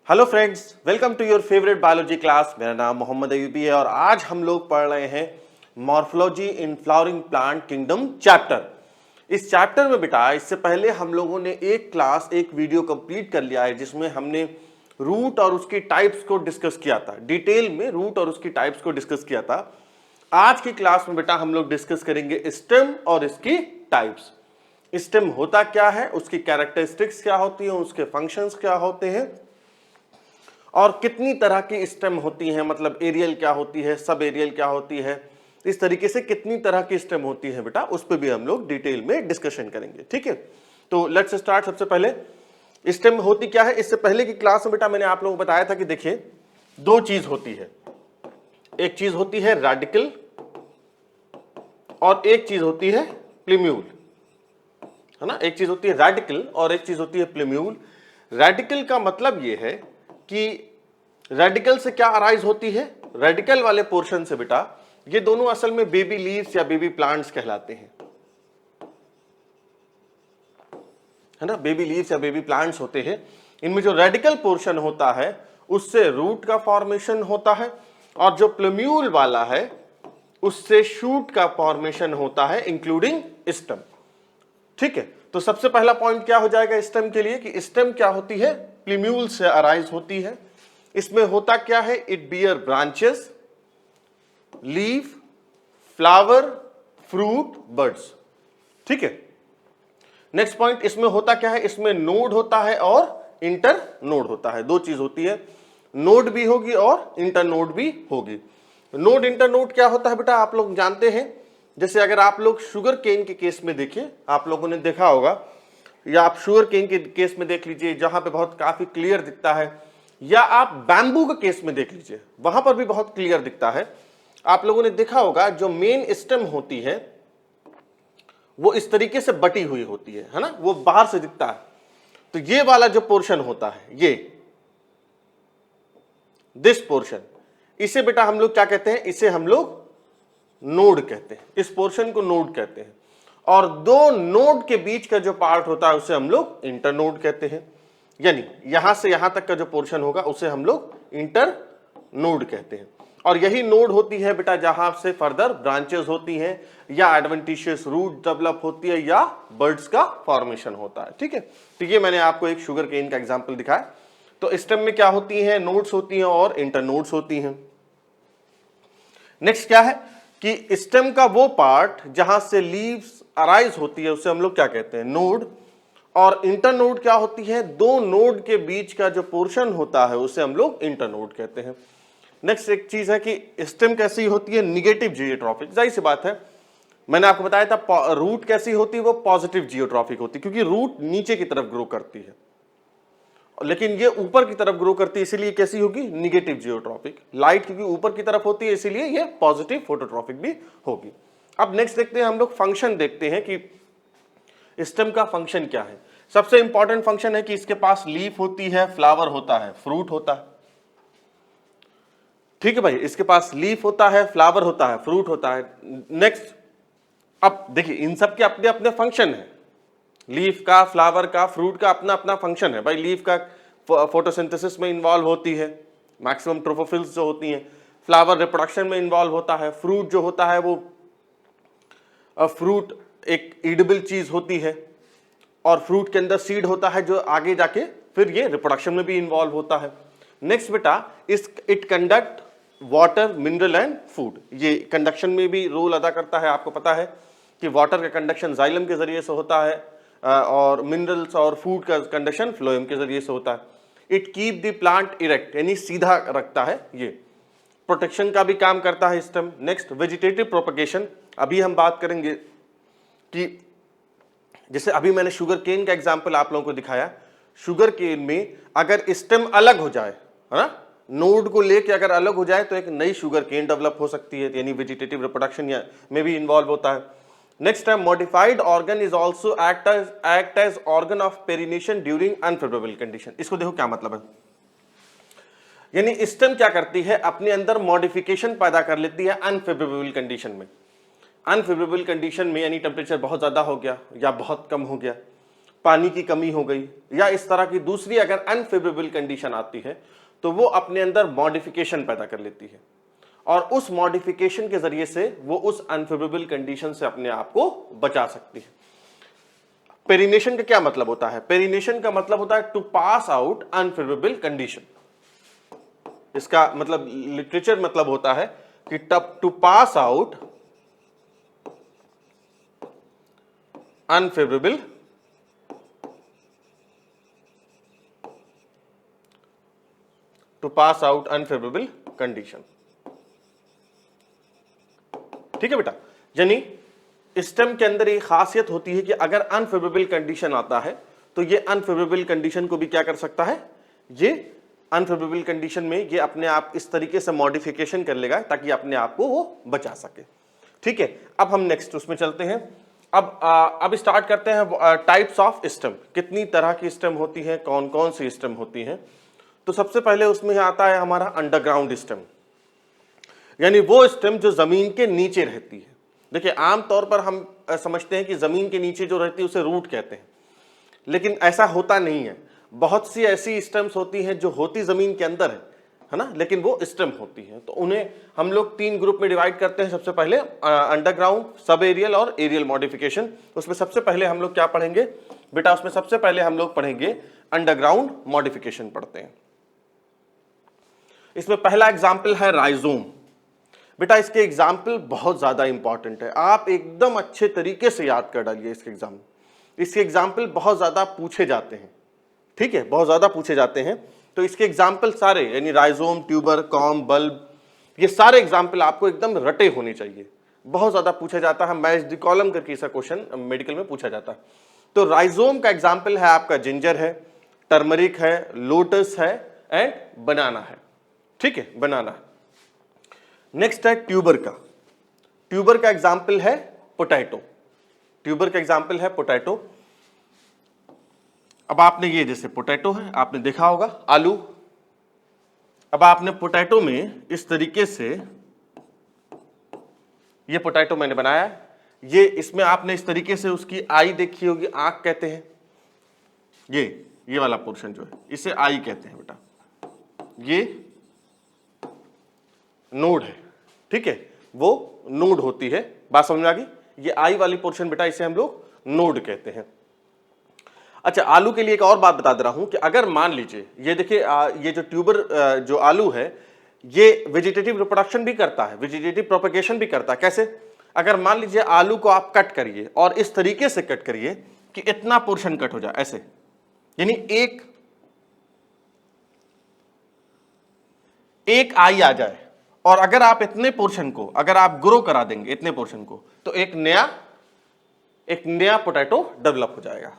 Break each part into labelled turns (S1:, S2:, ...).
S1: Hello friends, welcome to your favourite biology class. मेरा नाम मोहम्मद अयूबी है और आज हम लोग पढ़ रहे हैं morphology in flowering plant kingdom chapter. इस चैप्टर में बेटा इससे पहले हम लोगों ने एक वीडियो कंप्लीट कर लिया है जिसमें हमने रूट और उसकी टाइप्स को डिस्कस किया था। डिटेल में रूट और उसकी टाइप्स को डिस्कस किया था। आज की क्लास में बेटा हम लोग डिस्कस करेंगे स्टेम और इसकी टाइप्स। स्टेम होता क्या है, उसकी कैरेक्टरिस्टिक्स क्या होती हैं, उसके फंक्शंस क्या होते हैं और कितनी तरह की स्टेम होती हैं, मतलब एरियल क्या होती है, सब एरियल क्या होती है, इस तरीके से कितनी तरह की स्टेम होती है बेटा उस पर भी हम लोग डिटेल में डिस्कशन करेंगे। ठीक है, तो लेट्स स्टार्ट। सबसे पहले स्टेम होती क्या है। इससे पहले की क्लास में बेटा मैंने आप लोगों को बताया था कि देखिए दो चीज होती है, एक चीज होती है रेडिकल और एक चीज होती है प्लीम्यूल, है ना। एक चीज होती है रेडिकल और एक चीज होती है प्लीम्यूल। रेडिकल का मतलब यह है कि रेडिकल से क्या अराइज होती है, रेडिकल वाले पोर्शन से बेटा ये दोनों असल में बेबी लीव्स या बेबी प्लांट्स कहलाते हैं, है ना। बेबी लीव्स या बेबी प्लांट्स होते हैं। इनमें जो रेडिकल पोर्शन होता है उससे रूट का फॉर्मेशन होता है और जो प्लम्यूल वाला है उससे शूट का फॉर्मेशन होता है इंक्लूडिंग स्टेम। ठीक है, तो सबसे पहला पॉइंट क्या हो जाएगा स्टेम के लिए कि स्टेम क्या होती है, प्लम्यूल से अराइज होती है। इसमें होता क्या है, it bear branches, leaf, flower, fruit, buds. ठीक है, नेक्स्ट पॉइंट, इसमें होता क्या है, इसमें नोड होता है और इंटर नोड होता है। दो चीज होती है, नोड भी होगी और इंटर नोड भी होगी। नोड इंटर नोड क्या होता है बेटा आप लोग जानते हैं। जैसे अगर आप लोग शुगर केन के केस में देखिए, आप लोगों ने देखा होगा, या आप शुगर केन के केस में देख लीजिए जहां पे बहुत काफी क्लियर दिखता है, या आप बैम्बू के केस में देख लीजिए वहां पर भी बहुत क्लियर दिखता है। आप लोगों ने देखा होगा जो मेन स्टेम होती है वो इस तरीके से बटी हुई होती है ना, वो बाहर से दिखता है। तो ये वाला जो पोर्शन होता है, ये दिस पोर्शन, इसे बेटा हम लोग क्या कहते हैं, इसे हम लोग नोड कहते हैं। इस पोर्शन को नोड कहते हैं। और दो नोड के बीच का जो पार्ट होता है उसे हम लोग इंटरनोड कहते हैं। यानी यहां से यहां तक का जो पोर्शन होगा उसे हम लोग इंटर नोड कहते हैं। और यही नोड होती है बेटा जहां से फर्दर ब्रांचेस होती हैं या एडवेंटिशियस रूट डेवलप होती है या बर्ड्स का फॉर्मेशन होता है। ठीक है, तो ये मैंने आपको एक शुगर केन का एग्जांपल दिखाया। तो स्टेम में क्या होती है, नोड्स होती हैं और इंटरनोड्स होती हैं। नेक्स्ट क्या है कि स्टेम का वो पार्ट जहां से लीव्स अराइज होती है उसे हम लोग क्या कहते हैं, नोड। और इंटरनोड क्या होती है, दो नोड के बीच का जो पोर्शन होता है उसे हम लोग इंटरनोड कहते हैं। नेक्स्ट एक चीज है कि स्टेम कैसी होती है, निगेटिव जियोट्रॉफिक। जाहिर सी बात है, मैंने आपको बताया था रूट कैसी होती है, वो पॉजिटिव जियोट्रॉफिक होती है क्योंकि रूट नीचे की तरफ ग्रो करती है, लेकिन ये ऊपर की तरफ ग्रो करती है, इसीलिए कैसी होगी, निगेटिव जियोट्रॉफिक। लाइट क्योंकि ऊपर की तरफ होती है इसीलिए ये पॉजिटिव फोटोट्रॉफिक भी होगी। अब नेक्स्ट देखते हैं हम लोग फंक्शन देखते हैं कि स्टेम का फंक्शन क्या है। सबसे इंपॉर्टेंट फंक्शन है कि इसके पास लीफ होती है, फ्लावर होता है, फ्रूट होता है। ठीक है भाई, इसके पास लीफ होता है, फ्लावर होता है, फ्रूट होता है। नेक्स्ट, अब देखिए इन सब के अपने अपने फंक्शन है। लीफ का, फ्लावर का, फ्रूट का अपना अपना फंक्शन है भाई। लीफ का फोटोसिंथेसिस में इन्वॉल्व होती है, मैक्सिमम ट्रोफोफिल्स जो होती हैं। फ्लावर रिप्रोडक्शन में इन्वॉल्व होता है। फ्रूट जो होता है वो फ्रूट एक ईडेबल चीज होती है और फ्रूट के अंदर सीड होता है जो आगे जाके फिर ये रिप्रोडक्शन में भी इन्वॉल्व होता है। नेक्स्ट बेटा, it conduct water, mineral and food. ये कंडक्शन में भी रोल अदा करता है। आपको पता है कि वाटर का कंडक्शन जाइलम के जरिए से होता है और मिनरल्स और फूड का कंडक्शन फ्लोएम के जरिए से होता है। It keep the plant erect, यानी सीधा रखता है। ये प्रोटेक्शन का भी काम करता है स्टेम। Next, vegetative propagation. अभी हम बात करेंगे कि जैसे अभी मैंने शुगर केन का एग्जांपल आप लोगों को दिखाया। शुगर केन में अगर स्टेम अलग हो जाए, है ना, नोड को लेके अगर अलग हो जाए तो एक नई शुगर केन डेवलप हो सकती है, यानी वेजिटेटिव रिप्रोडक्शन में भी इन्वॉल्व होता है। नेक्स्ट है modified organ is also act as organ of perennation during unfavourable condition. इसको देखो क्या मतलब है, यानी स्टेम क्या करती है, अपने अंदर मॉडिफिकेशन पैदा कर लेती है अनफेवरेबल कंडीशन में। अनफेवरेबल कंडीशन में यानी टेम्परेचर बहुत ज्यादा हो गया या बहुत कम हो गया, पानी की कमी हो गई या इस तरह की दूसरी अगर अनफेवरेबल कंडीशन आती है तो वो अपने अंदर मॉडिफिकेशन पैदा कर लेती है और उस मॉडिफिकेशन के जरिए से वो उस अनफेवरेबल कंडीशन से अपने आप को बचा सकती है। पेरिनेशन का क्या मतलब होता है? पेरिनेशन का मतलब होता है to pass out unfavourable condition. इसका मतलब लिटरेचर मतलब होता है कि to pass out unfavourable condition. ठीक है बेटा, यानी स्टेम के अंदर एक खासियत होती है कि अगर अनफेवरेबल कंडीशन आता है तो ये अनफेवरेबल कंडीशन को भी क्या कर सकता है, ये अनफेवरेबल कंडीशन में ये अपने आप इस तरीके से मॉडिफिकेशन कर लेगा ताकि अपने आप को वो बचा सके। ठीक है, अब हम नेक्स्ट उसमें चलते हैं। अब स्टार्ट करते हैं टाइप्स ऑफ स्टेम। कितनी तरह की स्टेम होती है, कौन कौन सी स्टेम होती हैं? तो सबसे पहले उसमें आता है हमारा अंडरग्राउंड स्टेम, यानी वो स्टेम जो जमीन के नीचे रहती है। देखिए, आमतौर पर हम समझते हैं कि जमीन के नीचे जो रहती है उसे रूट कहते हैं, लेकिन ऐसा होता नहीं है। बहुत सी ऐसी स्टेम्स होती हैं जो होती जमीन के अंदर है ना, लेकिन वो स्टेम होती हैं। तो उन्हें हम लोग 3 ग्रुप में डिवाइड करते हैं। सबसे पहले अंडरग्राउंड, सब एरियल और एरियल मॉडिफिकेशन। उसमें सबसे पहले हम लोग क्या पढ़ेंगे बेटा? उसमें सबसे पहले हम लोग पढ़ेंगे अंडरग्राउंड मॉडिफिकेशन पढ़ते हैं। इसमें पहला एग्जाम्पल है राइजोम। बेटा, इसके एग्जाम्पल बहुत ज्यादा इंपॉर्टेंट है, आप एकदम अच्छे तरीके से याद कर डालिए इसके एग्जाम। इसके एग्जाम्पल बहुत ज्यादा पूछे जाते हैं। ठीक है, बहुत ज्यादा पूछे जाते हैं। तो इसके एग्जाम्पल सारे, यानी राइजोम, ट्यूबर, कॉम, बल्ब, ये सारे एग्जाम्पल आपको एकदम रटे होने चाहिए। बहुत ज्यादा पूछा जाता है, मैच द कॉलम करके ऐसा क्वेश्चन मेडिकल में पूछा जाता है। तो राइजोम का एग्जाम्पल है आपका जिंजर है, टर्मरिक है, लोटस है एंड बनाना है। ठीक है, बनाना। नेक्स्ट है ट्यूबर का। ट्यूबर का एग्जाम्पल है पोटैटो। ट्यूबर का एग्जाम्पल है पोटैटो। अब आपने ये, जैसे पोटैटो है, आपने देखा होगा आलू। अब आपने पोटैटो में इस तरीके से, ये पोटैटो मैंने बनाया, ये इसमें आपने इस तरीके से उसकी आई देखी होगी, आंख कहते हैं। ये वाला पोर्शन जो है इसे आई कहते हैं बेटा, ये नोड है। ठीक है, वो नोड होती है। बात समझ में आ गई? ये आई वाली पोर्शन बेटा, इसे हम लोग नोड कहते हैं। अच्छा, आलू के लिए एक और बात बता दे रहा हूं कि अगर मान लीजिए, ये देखिए, ये जो ट्यूबर जो आलू है, ये वेजिटेटिव रिप्रोडक्शन भी करता है, वेजिटेटिव प्रोपेगेशन भी करता है। कैसे? अगर मान लीजिए आलू को आप कट करिए और इस तरीके से कट करिए कि इतना पोर्शन कट हो जाए, ऐसे, यानी एक आई आ जाए, और अगर आप इतने पोर्शन को अगर आप ग्रो करा देंगे, इतने पोर्शन को, तो एक नया पोटैटो डेवलप हो जाएगा।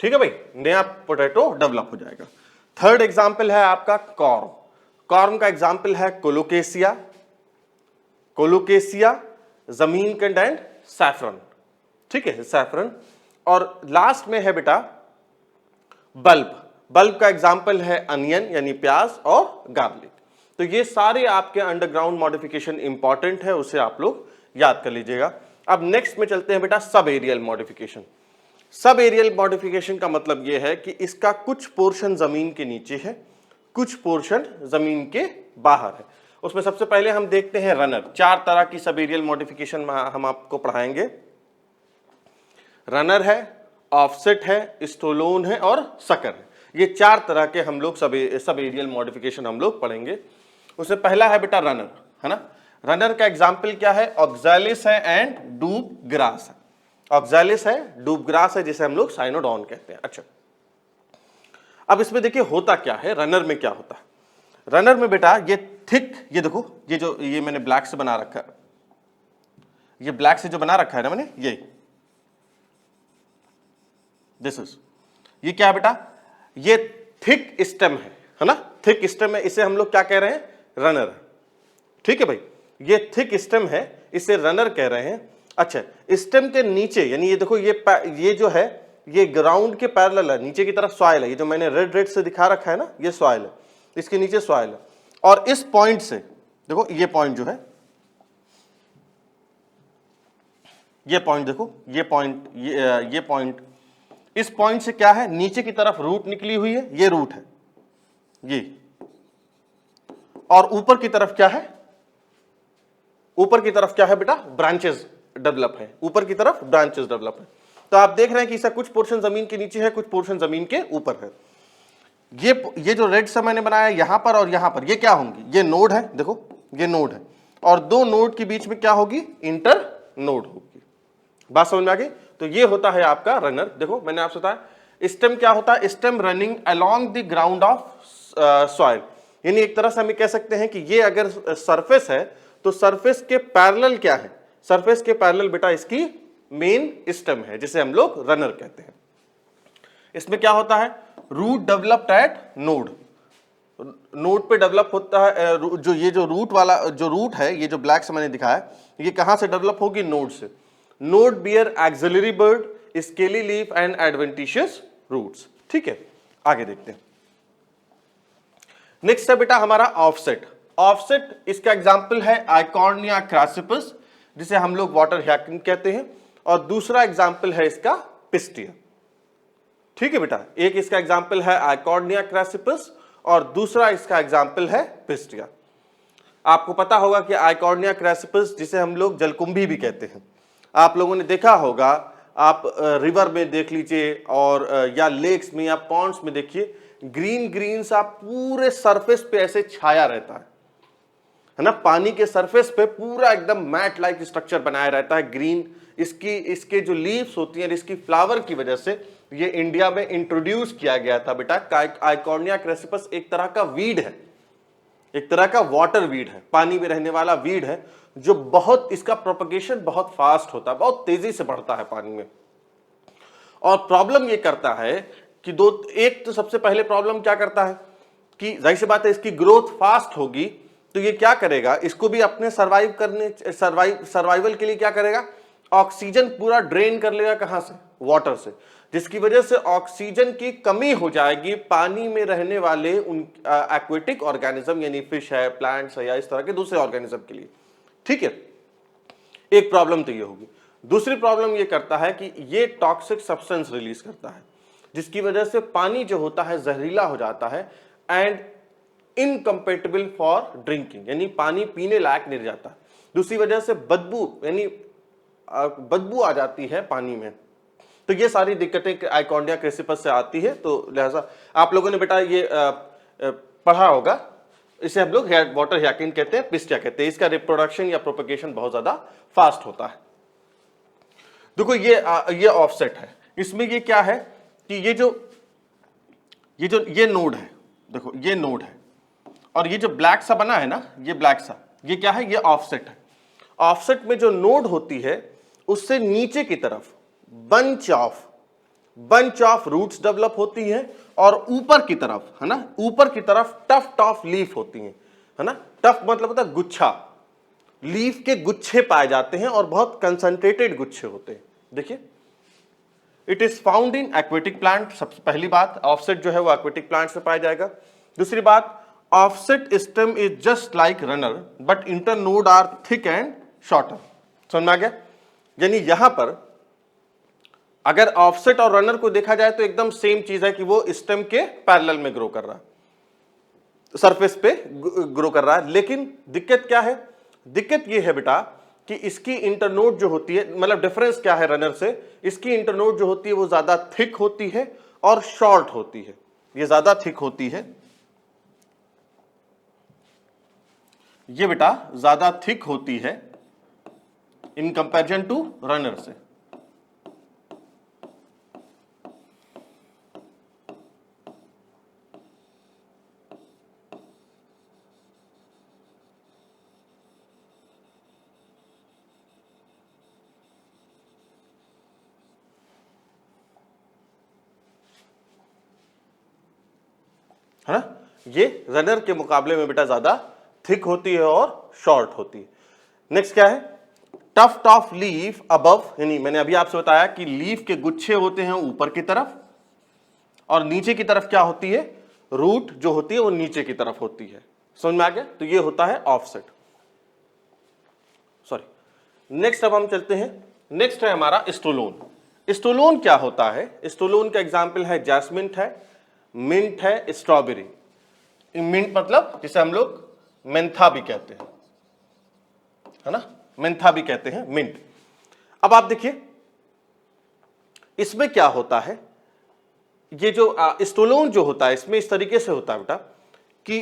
S1: ठीक है भाई, नया पोटैटो डेवलप हो जाएगा। थर्ड एग्जाम्पल है आपका कॉर्म। कॉर्म का एग्जाम्पल है कोलोकेसिया, जमीनकंद एंड सैफरन। ठीक है, सैफरन। और लास्ट में है बेटा बल्ब। बल्ब का एग्जाम्पल है अनियन, यानी प्याज और गार्लिक। तो ये सारे आपके अंडरग्राउंड मॉडिफिकेशन इंपॉर्टेंट है, उसे आप लोग याद कर लीजिएगा। अब नेक्स्ट में चलते हैं बेटा sub aerial modification. Sub aerial modification का मतलब यह है कि इसका कुछ पोर्शन जमीन के नीचे है, कुछ पोर्शन जमीन के बाहर है। उसमें सबसे पहले हम देखते हैं रनर। 4 तरह की सब एरियल मॉडिफिकेशन हम आपको पढ़ाएंगे। रनर है, ऑफसेट है, स्टोलोन है और सकर है। ये 4 तरह के हम लोग सब एरियल मॉडिफिकेशन हम लोग पढ़ेंगे। उसमें पहला है बेटा रनर, है ना। रनर का एग्जाम्पल क्या है? ऑक्सैलिस है एंड डूब ग्रास है। ऑक्सैलिस है, डूब ग्रास है, जिसे हम लोग साइनोडॉन कहते हैं। अच्छा, अब इसमें देखिए होता क्या है, रनर में क्या होता है। रनर में बेटा ये थिक, ये देखो, ये मैंने ब्लैक से बना रखा है, ये ब्लैक से जो बना रखा है ना मैंने, ये दिस इज, ये क्या है बेटा? ये थिक स्टेम है ना, थिक स्टेम है, इसे हम लोग क्या कह रहे हैं? रनर। ठीक है भाई, ये थिक स्टेम है, इसे रनर कह रहे हैं। अच्छा, स्टेम के नीचे यानी ये देखो ये जो है ये ग्राउंड के पैरेलल है, नीचे की तरफ सॉइल है, ये जो मैंने रेड रेड से दिखा रखा है ना ये सॉइल है, इसके नीचे सॉइल है। और इस पॉइंट से देखो ये पॉइंट जो है, ये पॉइंट देखो, ये पॉइंट, इस पॉइंट से क्या है, नीचे की तरफ रूट निकली हुई है, ये रूट है ये, और ऊपर की तरफ क्या है, ऊपर की तरफ क्या है बेटा, ब्रांचेस डेवलप है, ऊपर की तरफ ब्रांचेस डेवलप है। तो आप देख रहे हैं कि इसका कुछ पोर्शन जमीन के नीचे है, कुछ पोर्शन जमीन के ऊपर है। ये जो रेड सा मैंने बनाया यहां पर और यहां पर, ये क्या होंगी, ये नोड है, देखो ये नोड है, और दो नोड के बीच में क्या होगी, इंटर नोड होगी। बात समझ में आ गई। तो ये होता है आपका रनर। देखो मैंने आपसे बताया स्टेम क्या होता है, stem running along the ground of soil, यानी एक तरह से हम कह सकते हैं कि ये अगर सरफेस है तो सरफेस के पैरेलल क्या है, सरफेस के पैरेलल बेटा इसकी मेन स्टेम है, जिसे हम लोग रनर कहते हैं। इसमें क्या होता है, root developed at node, node पे डेवलप होता है। जो ये जो रूट वाला जो रूट है, ये जो ब्लैक से मैंने दिखाया, ये कहां से डेवलप होगी, नोड से। Node bear axillary bud, scaly leaf and adventitious roots. ठीक है, आगे देखते हैं। नेक्स्ट है बेटा हमारा ऑफसेट। ऑफसेट इसका एग्जांपल है आइकॉर्निया क्रासिपस, जिसे हम लोग वाटर ह्याकिंग कहते हैं, और दूसरा एग्जांपल है इसका पिस्टिया। ठीक है बेटा, एक इसका एग्जांपल है आइकॉर्निया क्रासिपस और दूसरा इसका एग्जांपल है पिस्टिया। आपको पता होगा कि आइकॉर्निया क्रासिपस, जिसे हम लोग जलकुंभी भी कहते हैं, आप लोगों ने देखा होगा, आप रिवर में देख लीजिए और या लेक्स में या पॉन्ड्स में देखिए, ग्रीन ग्रीन सा पूरे सरफेस पे ऐसे छाया रहता है ना, पानी के सरफेस पे पूरा एकदम मैट लाइक स्ट्रक्चर बनाया रहता है ग्रीन। इसके जो लीव्स होती हैं, इसकी फ्लावर की वजह से ये इंडिया में इंट्रोड्यूस किया गया था बेटा। आइकॉर्निया क्रेसिपस एक तरह का वीड है, एक तरह का वाटर वीड है, पानी में रहने वाला वीड है, जो बहुत, इसका प्रोपगेशन बहुत फास्ट होता है, बहुत तेजी से बढ़ता है पानी में। और प्रॉब्लम ये करता है कि एक तो सबसे पहले प्रॉब्लम क्या करता है कि जाहिर सी बात है इसकी ग्रोथ फास्ट होगी, तो ये क्या करेगा, इसको भी अपने सर्वाइवल के लिए क्या करेगा, ऑक्सीजन पूरा ड्रेन कर लेगा, कहां से, वाटर से, जिसकी वजह से ऑक्सीजन की कमी हो जाएगी पानी में रहने वाले उन एक्वेटिक ऑर्गेनिज्म, यानी फिश है, प्लांट्स है, या इस तरह के दूसरे ऑर्गेनिज्म के लिए। ठीक है, एक प्रॉब्लम तो ये होगी। दूसरी प्रॉब्लम ये करता है कि ये टॉक्सिक सब्सटेंस रिलीज करता है, जिसकी वजह से पानी जो होता है जहरीला हो जाता है एंड इनकम्पेटेबल फॉर ड्रिंकिंग, यानी पानी पीने लायक नहीं जाता। दूसरी वजह से बदबू, यानी बदबू आ जाती है पानी में। तो ये सारी दिक्कतें आइकॉर्निया क्रेसिपस से आती है। तो लिहाजा आप लोगों ने बेटा ये पढ़ा होगा, इसे हम लोग वाटर ह्याकिंग कहते हैं, पिस्टिया कहते हैं। इसका रिप्रोडक्शन या प्रोपगेशन बहुत ज्यादा फास्ट होता है। देखो ये ऑफसेट है, इसमें ये क्या है कि ये नोड है, देखो ये नोड है, और ये जो ब्लैक सा बना है ना, ये ब्लैक सा, ये क्या है, ये ऑफसेट है। ऑफसेट में जो नोड होती है उससे नीचे की तरफ बंच ऑफ रूट्स डेवलप होती है, और ऊपर की तरफ, है ना, ऊपर की तरफ टफ्ट ऑफ लीफ होती है ना। टफ्ट मतलब होता है गुच्छा, लीफ के गुच्छे पाए जाते हैं और बहुत कंसंट्रेटेड गुच्छे होते हैं। देखिए, it is found in aquatic plant. सबसे पहली बात, ऑफसेट जो है वो एक्वेटिक प्लांट से पाया जाएगा। दूसरी बात, offset stem is just like runner but internode are thick and shorter. समझ में आ गया, यानी यहां पर अगर ऑफसेट और रनर को देखा जाए तो एकदम सेम चीज है कि वो स्टेम के पैरेलल में ग्रो कर रहा है, सरफेस पे ग्रो कर रहा है। लेकिन दिक्कत क्या है, दिक्कत ये है बेटा कि इसकी इंटरनोड जो होती है, मतलब डिफरेंस क्या है रनर से, इसकी इंटरनोड जो होती है वो ज्यादा थिक होती है और शॉर्ट होती है। ये ज्यादा थिक होती है, ये बेटा ज्यादा थिक होती है इन कंपैरिजन टू रनर से। है ना, ये रनर के मुकाबले में बेटा ज्यादा थिक होती है और शॉर्ट होती है। नेक्स्ट क्या है, टफ्ट ऑफ लीफ अबव, यानी मैंने अभी आपसे बताया कि लीफ के गुच्छे होते हैं ऊपर की तरफ और नीचे की तरफ क्या होती है, रूट जो होती है वो नीचे की तरफ होती है। समझ में आ गया? तो ये होता है ऑफसेट। सॉरी, नेक्स्ट अब हम चलते हैं, नेक्स्ट है हमारा स्टोलोन। स्टोलोन क्या होता है? स्टोलोन का एग्जाम्पल है जैस्मिन है, मिंट है, स्ट्रॉबेरी। मिंट मतलब जिसे हम लोग मेंथा भी कहते हैं, है ना, मेंथा भी कहते हैं, मिंट। अब आप देखिए इसमें क्या होता है, ये जो स्टोलोन जो होता है इसमें इस तरीके से होता है बेटा कि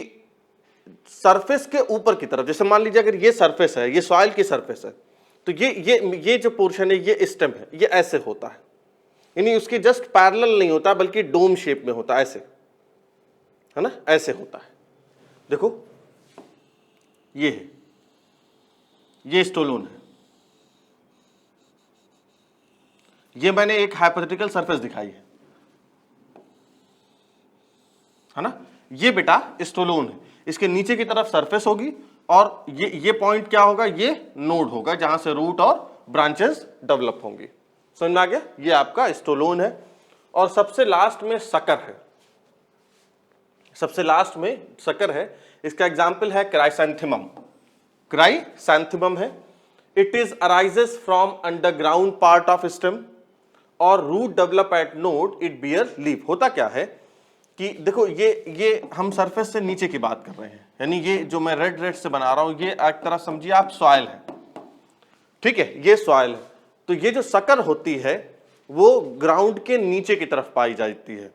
S1: सरफेस के ऊपर की तरफ, जैसे मान लीजिए अगर ये सरफेस है, ये सॉइल की सरफेस है, तो ये जो पोर्शन है, ये स्टेम है, ये ऐसे होता है, यानी उसके जस्ट पैरेलल नहीं होता बल्कि डोम शेप में होता है, ऐसे, है ना, ऐसे होता है। देखो ये है, ये स्टोलोन है, ये मैंने एक हाइपोथेटिकल सरफेस दिखाई है ना, ये बेटा स्टोलोन है। इसके नीचे की तरफ सरफेस होगी और ये पॉइंट क्या होगा, ये नोड होगा जहां से रूट और ब्रांचेस डेवलप होंगी। समझ में आ गया? ये आपका स्टोलोन है। और सबसे लास्ट में सकर है, सबसे लास्ट में सकर है। इसका एग्जाम्पल है क्राइसैंथेमम। क्राइसैंथेमम है, it is arises from underground part of stem और root develop at node, it bear leaf. होता क्या है कि देखो ये हम सरफेस से नीचे की बात कर रहे हैं, यानी ये जो मैं रेड रेड से बना रहा हूं ये एक तरह समझिए आप सॉइल है, ठीक है, ये सॉइल है। तो ये जो सकर होती है वो ग्राउंड के नीचे की तरफ पाई जाती है,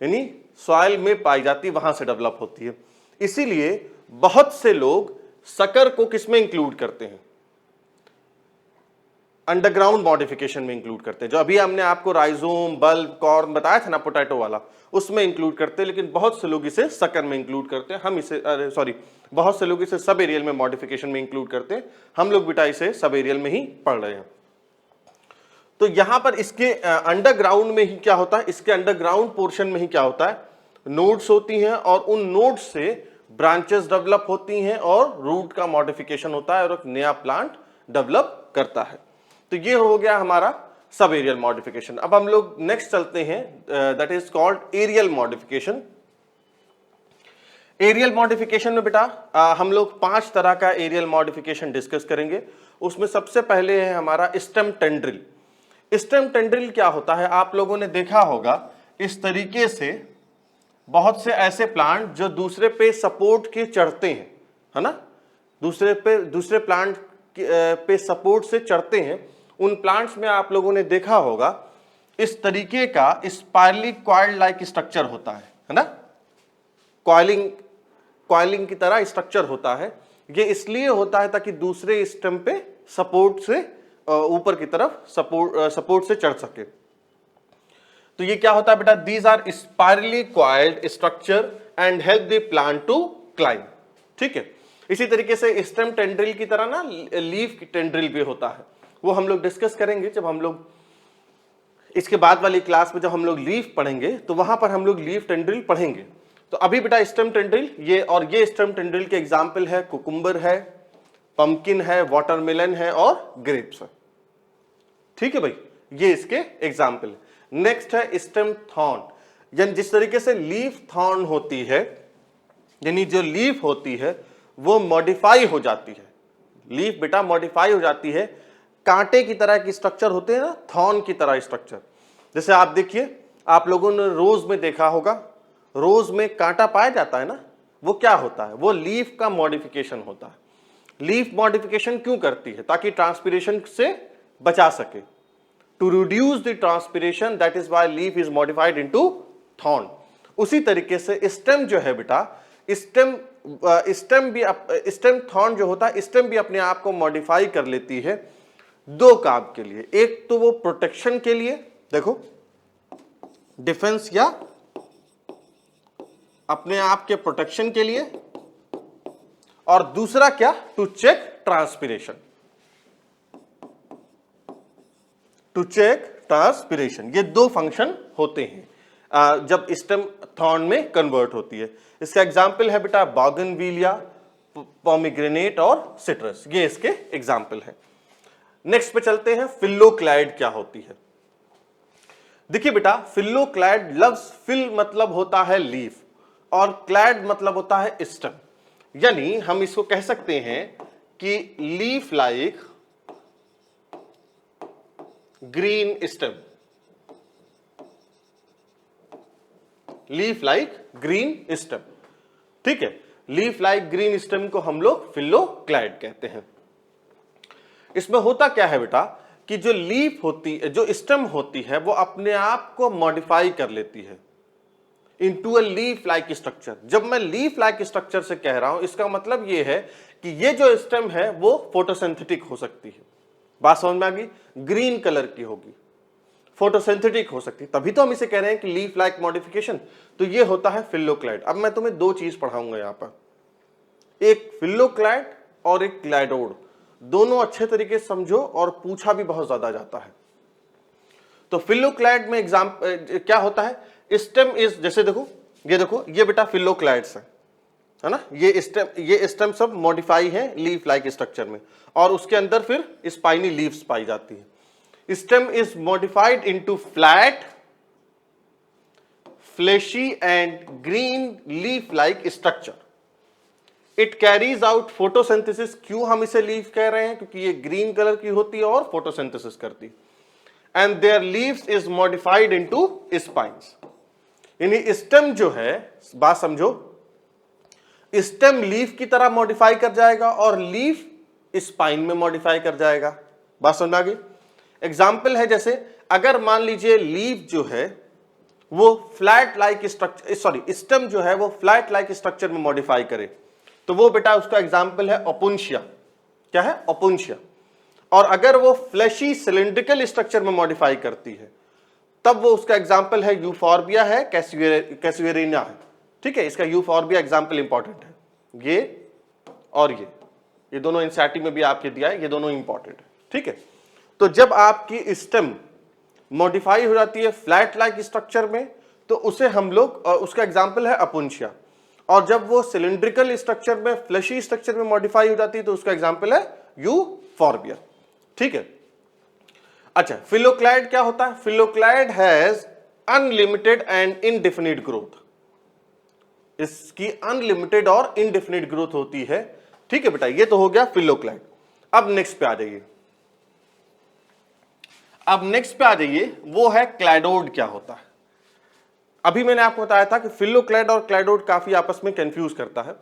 S1: यानी सॉइल में पाई जाती है, वहां से डेवलप होती है। इसीलिए बहुत से लोग सकर को किस में इंक्लूड करते हैं, अंडरग्राउंड मॉडिफिकेशन में इंक्लूड करते हैं। जो अभी हमने आपको राइजोम, बल्ब, कॉर्न बताया था ना, पोटैटो वाला, उसमें इंक्लूड करते हैं, लेकिन बहुत से लोग इसे सकर में इंक्लूड करते हैं। हम इसे बहुत से लोग इसे सब एरियल में मॉडिफिकेशन में इंक्लूड करते हैं। हम लोग बेटा इसे सब एरियल में ही पढ़ रहे हैं। तो यहां पर इसके अंडरग्राउंड में ही क्या होता है, इसके अंडरग्राउंड पोर्शन में ही क्या होता है, नोड्स होती हैं और उन नोड्स से ब्रांचेस डेवलप होती हैं और रूट का मॉडिफिकेशन होता है और एक नया प्लांट डेवलप करता है। तो ये हो गया हमारा सब एरियल मॉडिफिकेशन। अब हम लोग नेक्स्ट चलते हैं, that is called aerial modification. Aerial modification में बेटा हम लोग 5 तरह का एरियल मॉडिफिकेशन डिस्कस करेंगे। उसमें सबसे पहले है हमारा स्टेम टेंड्रिल। स्टेम टेंड्रिल क्या होता है, आप लोगों ने देखा होगा इस तरीके से बहुत से ऐसे प्लांट जो दूसरे पे सपोर्ट के चढ़ते हैं, है ना, दूसरे प्लांट पे सपोर्ट से चढ़ते हैं। उन प्लांट्स में आप लोगों ने देखा होगा इस तरीके का स्पाइरली कॉइल्ड लाइक स्ट्रक्चर होता है ना, कॉइलिंग की तरह स्ट्रक्चर होता है। ये इसलिए होता है ताकि दूसरे स्टेम पे सपोर्ट से ऊपर की तरफ सपोर्ट से चढ़ सके। तो ये क्या होता है बेटा, these are spirally coiled structure and help the plant to climb. ठीक है, इसी तरीके से स्टेम टेंड्रिल की तरह ना लीफ टेंड्रिल भी होता है, वो हम लोग डिस्कस करेंगे जब हम लोग इसके बाद वाली क्लास में जब हम लोग लीफ पढ़ेंगे तो वहां पर हम लोग लीफ टेंड्रिल पढ़ेंगे। तो अभी बेटा स्टेम टेंड्रिल ये स्टेम टेंड्रिल के एग्जाम्पल है कुकुम्बर है, पंपकिन है, वाटरमेलन है और ग्रेप्स है। ठीक है भाई, ये इसके एग्जाम्पल है। नेक्स्ट है स्टेम थॉर्न, यानी जिस तरीके से लीफ थॉर्न होती है, यानी जो लीफ होती है वो मॉडिफाई हो जाती है। लीफ बेटा मॉडिफाई हो जाती है, कांटे की तरह की स्ट्रक्चर होते हैं ना, थॉर्न की तरह स्ट्रक्चर। जैसे आप देखिए, आप लोगों ने रोज में देखा होगा, रोज में कांटा पाया जाता है ना, वो क्या होता है, वो लीफ का मॉडिफिकेशन होता है। लीफ मॉडिफिकेशन क्यों करती है, ताकि ट्रांसपिरेशन से बचा सके, to reduce the transpiration, that is why leaf is modified into thorn. उसी तरीके से स्टेम जो है बेटा, स्टेम थॉर्न जो होता है, स्टेम भी अपने आप को मॉडिफाई कर लेती है दो काम के लिए। एक तो वो प्रोटेक्शन के लिए, देखो डिफेंस या अपने आप के प्रोटेक्शन के लिए, और दूसरा क्या, to check transpiration, to check transpiration. ये दो फंक्शन होते हैं जब स्टेम थॉर्न में कन्वर्ट होती है। इसका एग्जाम्पल है बेटा बोगनविलिया, पोमीग्रेनेट और सिट्रस, ये इसके एग्जाम्पल है। नेक्स्ट पे चलते हैं, फिल्लोक्लाइड क्या होती है। देखिए बेटा, फिल्लोक्लाइड, लफ्ज फिल मतलब होता है लीफ और क्लैड मतलब होता है स्टेम, यानी हम इसको कह सकते हैं कि leaf like green stem, leaf like green stem, ठीक है। लीफ लाइक ग्रीन स्टेम को हम लोग फिल्लोक्लाइड कहते हैं। इसमें होता क्या है बेटा कि जो लीफ होती है, जो स्टेम होती है, वो अपने आप को मॉडिफाई कर लेती है into a leaf like structure. जब मैं लीफ लाइक स्ट्रक्चर से कह रहा हूं, इसका मतलब ये है कि ये जो स्टेम है वो फोटोसिंथेटिक हो सकती है। बात समझ में आ गई? ग्रीन कलर की होगी, फोटोसिंथेटिक हो सकती है, तभी तो हम इसे कह रहे हैं कि लीफ लाइक मॉडिफिकेशन। तो ये होता है फिल्लोक्लाइड। अब मैं तुम्हें दो चीज पढ़ाऊंगा यहां पर, एक फिल्लोक्लाइड और एक क्लाइडोड। दोनों अच्छे तरीके से समझो और पूछा भी बहुत ज्यादा जाता है। तो फिल्लोक्लाइड में एग्जाम क्या होता है, स्टेम इज, जैसे देखो ये बेटा फिल्लोक्लाइड्स है ना, ये स्टेम सब मॉडिफाई है लीफ लाइक स्ट्रक्चर में, और उसके अंदर फिर स्पाइनी लीव्स पाई जाती है। Stem is modified into flat, fleshy and green leaf like structure. It carries out photosynthesis. क्यों हम इसे लीफ कह रहे हैं? क्योंकि ये ग्रीन कलर की होती है और फोटोसिंथेसिस करती है। And there leaves is modified into spines. यानी स्टेम जो है, बात समझो, स्टेम लीफ की तरह मॉडिफाई कर जाएगा और लीफ स्पाइन में मॉडिफाई कर जाएगा। बात समझ आ गई? एग्जाम्पल है, जैसे अगर मान लीजिए लीफ जो है वो flat like structure, sorry stem जो है वो फ्लैट लाइक स्ट्रक्चर में मॉडिफाई करे, तो वो बेटा उसका एग्जाम्पल है ओपुंशिया। क्या है? ओपुंशिया। और अगर वो फ्लैशी सिलिंड्रिकल स्ट्रक्चर में मॉडिफाई करती है, तब वो उसका एग्जाम्पल है यूफॉर्बिया है, कैसुएरिना है। ठीक है, इसका यूफॉर्बिया एग्जाम्पल इंपॉर्टेंट है। ये और ये दोनों एनसीईआरटी में भी आपके दिया है, ये दोनों इंपॉर्टेंट है। ठीक है, तो जब आपकी स्टेम मॉडिफाई हो जाती है फ्लैट लाइक स्ट्रक्चर में, तो उसे हम लोग, उसका एग्जाम्पल है अपुंशिया। और जब वो सिलिंड्रिकल स्ट्रक्चर में, फ्लैशी स्ट्रक्चर में मॉडिफाई हो जाती है, तो उसका एग्जाम्पल है यूफॉर्बिया। ठीक है, अच्छा, फिल्लोक्लाइड क्या होता है? Phylloclade has unlimited and indefinite growth. इसकी अनलिमिटेड और इनडेफिनिट ग्रोथ होती है। ठीक है बेटा, ये तो हो गया फिल्लोक्लाइड। अब नेक्स्ट पे आ जाइए, वो है क्लाइडोड क्या होता है। अभी मैंने आपको बताया था कि फिल्लोक्लाइड और क्लाइडोड काफी आपस में कंफ्यूज करता है।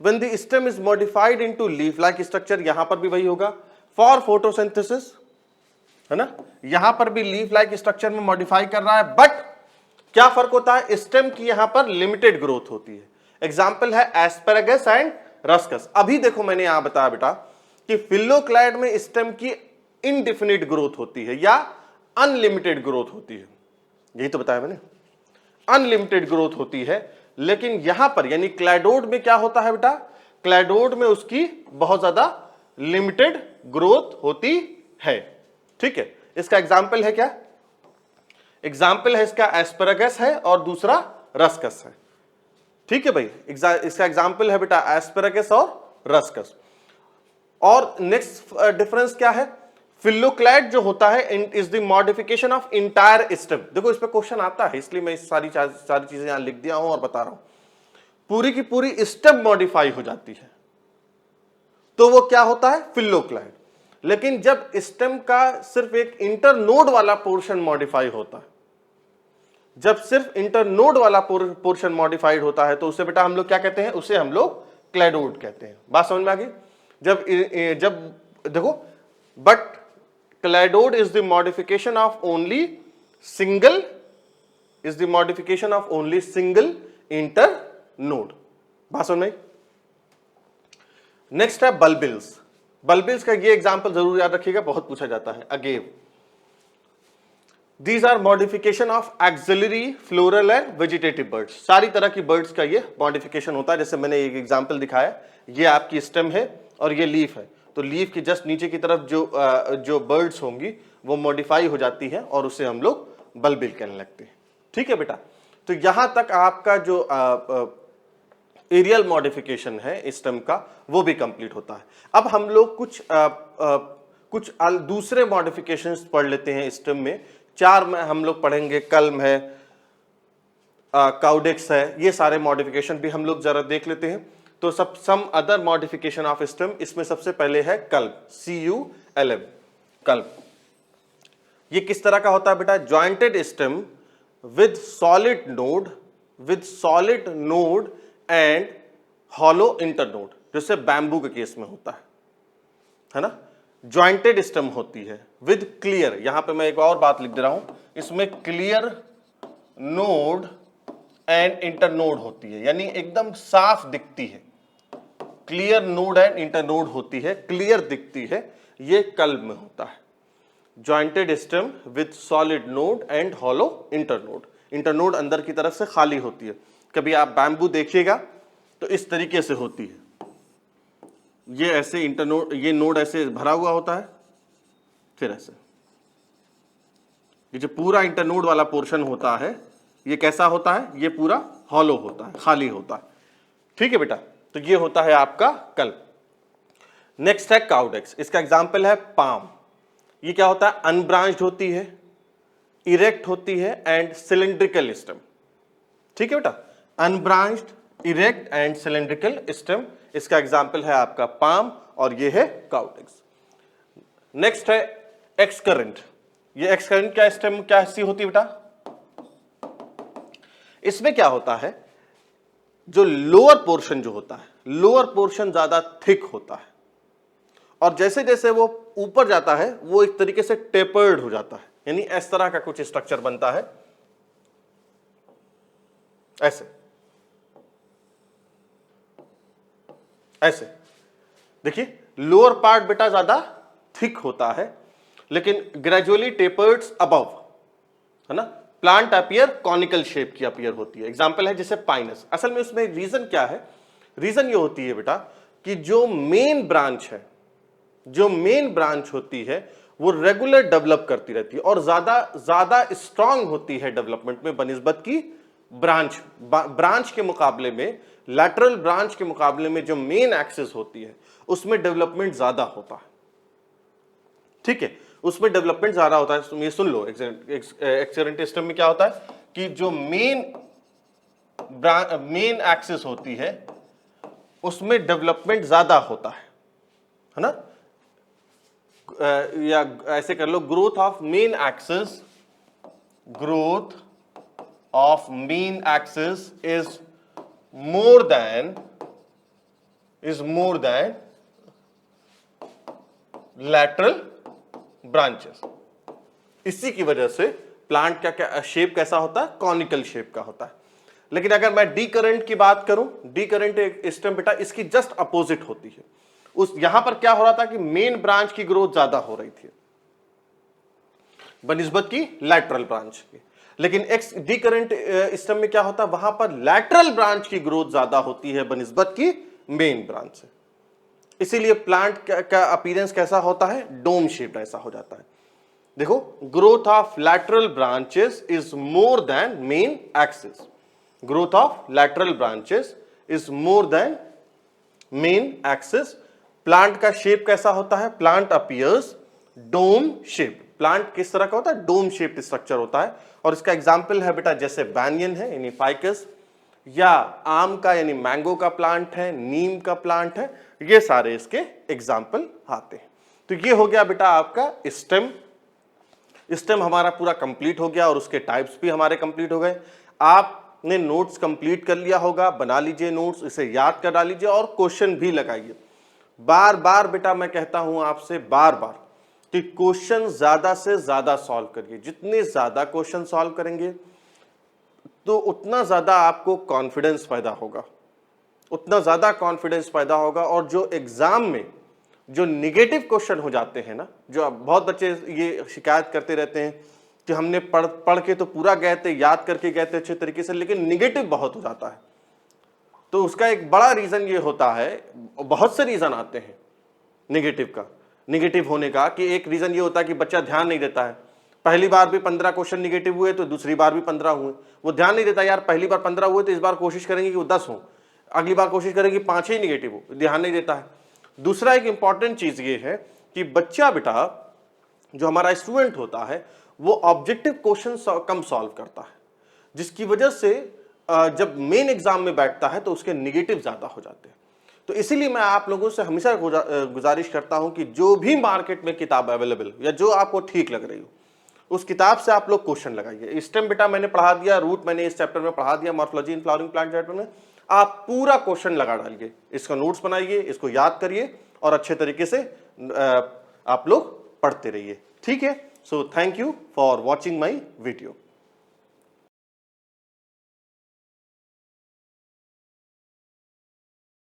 S1: When the stem is modified into leaf like structure, यहां पर भी वही होगा, फॉर फोटोसिंथेसिस, है ना, यहां पर भी लीफ लाइक स्ट्रक्चर में मॉडिफाई कर रहा है, बट क्या फर्क होता है? स्टेम की यहां पर लिमिटेड ग्रोथ होती है। एग्जाम्पल है एस्पेरागस एंड रस्कस। अभी देखो मैंने यहां बताया बेटा कि फिल्लोक्लाइड में स्टेम की इनडेफिनिट ग्रोथ होती है या अनलिमिटेड ग्रोथ होती है, यही तो बताया मैंने, अनलिमिटेड ग्रोथ होती है। लेकिन यहां पर यानी क्लाइडोड में क्या होता है बेटा? क्लाइडोड में उसकी बहुत ज्यादा लिमिटेड ग्रोथ होती है। ठीक है, इसका एग्जाम्पल है क्या? एग्जाम्पल है इसका एस्पेरागस है और दूसरा रस्कस है। ठीक है भाई, इसका एग्जाम्पल है बेटा एस्पेरागस और रस्कस। और नेक्स्ट डिफरेंस क्या है? फिल्लोक्लाइड जो होता है is the modification of entire stem. देखो इस पे क्वेश्चन आता है, इसलिए मैं सारी चीजें यहां लिख दिया हूं और बता रहा हूं। पूरी की पूरी स्टेम मॉडिफाई हो जाती है, तो वो क्या होता है? फिल्लोक्लाइड। लेकिन जब स्टेम का सिर्फ एक इंटरनोड वाला पोर्शन मॉडिफाई होता है, जब सिर्फ इंटरनोड वाला पोर्शन मॉडिफाइड होता है, तो उसे बेटा हम लोग क्या कहते हैं? उसे हम लोग क्लाइडोड कहते हैं। बात समझ में आ गई? जब देखो, but cladode is the modification of only single internode. बात समझ में? नेक्स्ट है बल्बिल्स। बल्बिल्स का ये एग्जांपल जरूर याद रखिएगा, बहुत पूछा जाता है। Agave, these are modification of axillary floral and vegetative buds. सारी तरह की बर्ड्स का ये मॉडिफिकेशन होता है। जैसे मैंने एक एग्जांपल दिखाया, ये आपकी स्टेम है और ये लीफ है, तो लीफ की जस्ट नीचे की तरफ जो बर्ड्स होंगी वो मॉडिफाई हो जाती है और उसे हम लोग बल्बिल कहने लगते हैं। ठीक है बेटा, तो यहां तक आपका जो एरियल मॉडिफिकेशन है स्टेम का, वो भी कंप्लीट होता है। अब हम लोग कुछ दूसरे मॉडिफिकेशंस पढ़ लेते हैं स्टेम में। 4 में हम लोग पढ़ेंगे, कल्म है, काउडेक्स है, ये सारे मॉडिफिकेशन भी हम लोग जरा देख लेते हैं। तो some other modification of stem, इसमें सबसे पहले है कल्म, CULM, कल्म। ये किस तरह का होता है बेटा? Jointed stem with solid node and hollow internode, जैसे बैम्बू के केस में होता है ना। जॉइंटेड स्टेम होती है विद क्लियर, यहां पे मैं एक और बात लिख दे रहा हूं, इसमें क्लियर नोड एंड इंटरनोड होती है, यानी एकदम साफ दिखती है। क्लियर नोड एंड इंटरनोड होती है, क्लियर दिखती है, ये कल्म में होता है। Jointed stem with solid node and hollow internode, internode अंदर की तरफ से खाली होती है। कभी आप बैम्बू देखिएगा तो इस तरीके से होती है, ये ऐसे इंटरनोड, ये नोड ऐसे भरा हुआ होता है, फिर ऐसे। ये जो पूरा इंटरनोड वाला पोर्शन होता है ये कैसा होता है? ये पूरा हॉलो होता है, खाली होता है। ठीक है बेटा, तो ये होता है आपका कल्म। नेक्स्ट है काउडेक्स, इसका एग्जांपल है पाम। ये क्या होता है? अनब्रांच्ड होती है, इरेक्ट होती है एंड सिलिंड्रिकल स्टेम। ठीक है बेटा, unbranched, erect and cylindrical stem, इसका एग्जांपल है आपका पाम और ये है काउडेक्स। नेक्स्ट है एक्सकरेंट। ये एक्सकरेंट क्या स्टेम क्या सी होती है बेटा? इसमें क्या होता है, जो लोअर पोर्शन जो होता है, लोअर पोर्शन ज्यादा थिक होता है और जैसे जैसे वो ऊपर जाता है वो एक तरीके से टेपर्ड हो जाता है, यानी इस तरह का कुछ स्ट्रक्चर बनता है, ऐसे ऐसे। देखिए लोअर पार्ट बेटा ज्यादा थिक होता है लेकिन ग्रेजुअली टेपर्ड्स अबव, है ना। प्लांट अपीयर कॉनिकल शेप की अपीयर होती है। एग्जांपल है जैसे पाइनस। असल में उसमें रीजन क्या है? रीजन ये होती है बेटा कि जो मेन ब्रांच है, जो मेन ब्रांच होती है वो रेगुलर डेवलप करती रहती है और ज्यादा स्ट्रांग होती है डेवलपमेंट में बनिस्बत की ब्रांच के मुकाबले में, लैटरल ब्रांच के मुकाबले में जो मेन एक्सिस होती है उसमें डेवलपमेंट ज्यादा होता है। ठीक है, उसमें डेवलपमेंट ज्यादा होता है। तुम ये सुन लो, एक्सकरेंट स्टेम में क्या होता है कि जो मेन एक्सिस होती है उसमें डेवलपमेंट ज्यादा होता है ना। या ऐसे कर लो, growth of main axis, growth of main axis is more than lateral branches. इसी की वजह से प्लांट का क्या शेप कैसा होता है? कॉनिकल शेप का होता है। लेकिन अगर मैं डी करंट की बात करूं, डी करंट एक स्टेम बेटा इसकी जस्ट अपोजिट होती है। उस यहां पर क्या हो रहा था कि मेन ब्रांच की ग्रोथ ज्यादा हो रही थी बनिस्बत की लैटरल ब्रांच की, लेकिन एक्स डी करंट स्टेम में क्या होता है, वहां पर लैटरल ब्रांच की ग्रोथ ज्यादा होती है बनिस्बत की मेन ब्रांच से। इसीलिए प्लांट का अपीयरेंस कैसा होता है? डोम शेप्ड ऐसा हो जाता है। देखो, growth of lateral branches is more than main axis, growth of lateral branches is more than main axis. Plant का शेप कैसा होता है? Plant appears dome shape. Plant किस तरह का होता है? डोम शेप्ड स्ट्रक्चर होता है। और इसका एग्जाम्पल है बेटा जैसे बैंयन है यानी फाइकस, या आम का यानी मैंगो का प्लांट है, नीम का प्लांट है, ये सारे इसके एग्जाम्पल आते हैं। तो ये हो गया बेटा आपका स्टेम। स्टेम हमारा पूरा कंप्लीट हो गया और उसके टाइप्स भी हमारे कंप्लीट हो गए। आपने नोट्स कंप्लीट कर लिया होगा, बना लीजिए नोट्स, इसे याद कर डालीजिए और क्वेश्चन भी लगाइए। बार बार बेटा मैं कहता हूं आपसे बार बार कि क्वेश्चन ज्यादा से ज्यादा सॉल्व करिए। जितने ज्यादा क्वेश्चन सॉल्व करेंगे तो उतना ज्यादा आपको कॉन्फिडेंस पैदा होगा, उतना ज्यादा कॉन्फिडेंस पैदा होगा। और जो एग्जाम में जो निगेटिव क्वेश्चन हो जाते हैं ना, जो बहुत बच्चे ये शिकायत करते रहते हैं कि हमने पढ़ के तो पूरा गए थे, याद करके गए थे अच्छे तरीके से, लेकिन निगेटिव बहुत हो जाता है। तो उसका एक बड़ा रीजन ये होता है, बहुत से रीजन आते हैं निगेटिव होने का, कि एक रीजन ये होता है कि बच्चा ध्यान नहीं देता है। पहली बार भी 15 क्वेश्चन निगेटिव हुए तो दूसरी बार भी 15 हुए, वो ध्यान नहीं देता, यार पहली बार 15 हुए तो इस बार कोशिश करेंगे कि वो 10 हो, अगली बार कोशिश करेंगे कि 5 ही निगेटिव हो, ध्यान नहीं देता है। दूसरा एक इंपॉर्टेंट चीज ये है कि बच्चा बेटा जो हमारा स्टूडेंट होता है वो ऑब्जेक्टिव क्वेश्चन कम सॉल्व करता है, जिसकी वजह से जब मेन एग्जाम में बैठता है तो उसके निगेटिव ज्यादा हो जाते हैं। तो इसीलिए मैं आप लोगों से हमेशा गुजारिश करता हूं कि जो भी मार्केट में किताब अवेलेबल या जो आपको ठीक लग रही हो उस किताब से आप लोग क्वेश्चन लगाइए। स्टेम बेटा मैंने पढ़ा दिया, रूट मैंने इस चैप्टर में पढ़ा दिया, morphology in flowering plant chapter में आप पूरा क्वेश्चन लगा डालिए, इसका नोट्स बनाइए, इसको याद करिए और अच्छे तरीके से आप लोग पढ़ते रहिए। ठीक है, so thank you for watching my video.